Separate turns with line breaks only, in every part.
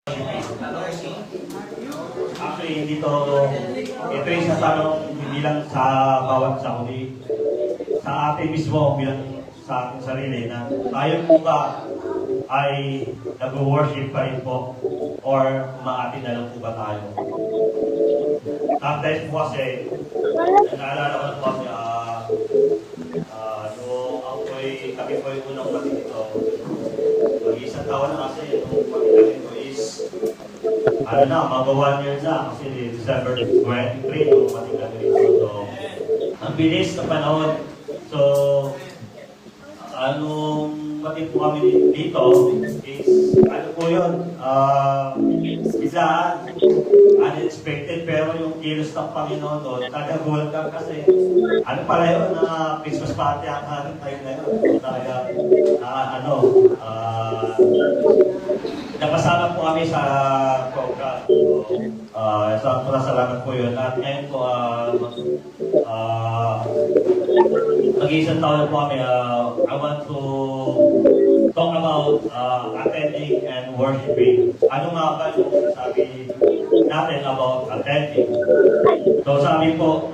Actually, ito yung sasanong hindi lang sa bawat sa kundi sa atin mismo bilang sa ating sarili na tayo po ba ay nag-worship pa rin po or umaatin na lang po ba tayo? Sometimes po kasi, naalala ko na po kasi kami po yung unang pati dito. Mag-isang taon na kasi yung pati kami ko is mga 1 year na kasi December 23 yung pati kami dito. So, ang bilis na panahon. So, anong pati po kami dito is, ano po yun, biglaan, unexpected, pero yung kilos ng Panginoon doon, tagagulat ka kasi, ano pala yun, Christmas party ang ating tayo na yun. Talaga, napasama po kami sa program. So, salamat po yun. At ngayon po, mag-iisang taon na po kami. I want to talk about attending and worshiping. Ano nga ba yung sabi natin about attending? So sabi po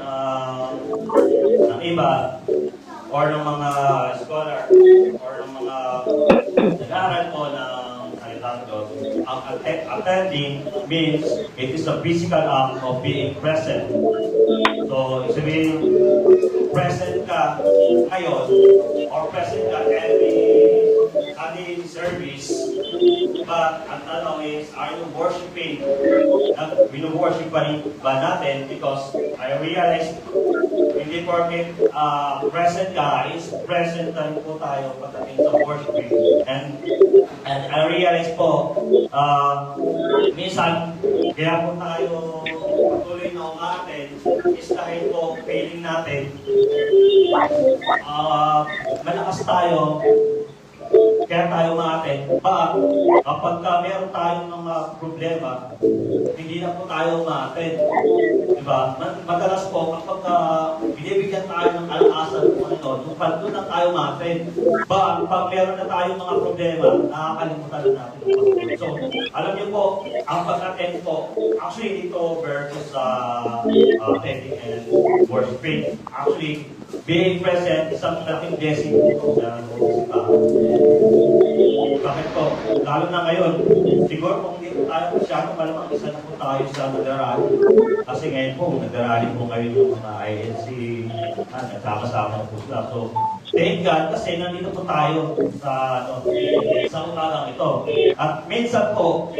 ng iba or ng mga scholar or ng mga nag-aaral po ng salitang Diyos, ang attending means it is a physical act of being present. So, sabihin, present ka ngayon or present ka any service, but ang tanong is, are you worshiping? Wino-worship pa rin ba natin? Because I realize, hindi porket present ka, is present na rin po tayo pagdating sa worshiping. And I realize po, minsan, kaya po tayo patuloy na umaten, is dahil po feeling natin, malakas tayo, kaya tayo umaten. Kapag meron tayong mga problema, hindi na po tayo umaten. Diba? Madalas po, kapag binibigyan tayo ng alasan ng Panginoon, doon na tayo umaten. Pag meron na tayong mga problema, nakakalimutan na natin ang Panginoon. So, alam niyo po, ang pag-attend po, actually dito versus attending and worshiping. Actually, being present, isang malaking blessing po sa bakit po? Lalo na ngayon, siguro kung hindi po tayo masyado, malamang isa na po tayo sa nag-arali. Kasi ngayon po, nag-arali po ngayon yung mga INC, nagsama-sama po sila. So, thank God kasi nandito po tayo sa umagang ito. At minsan po,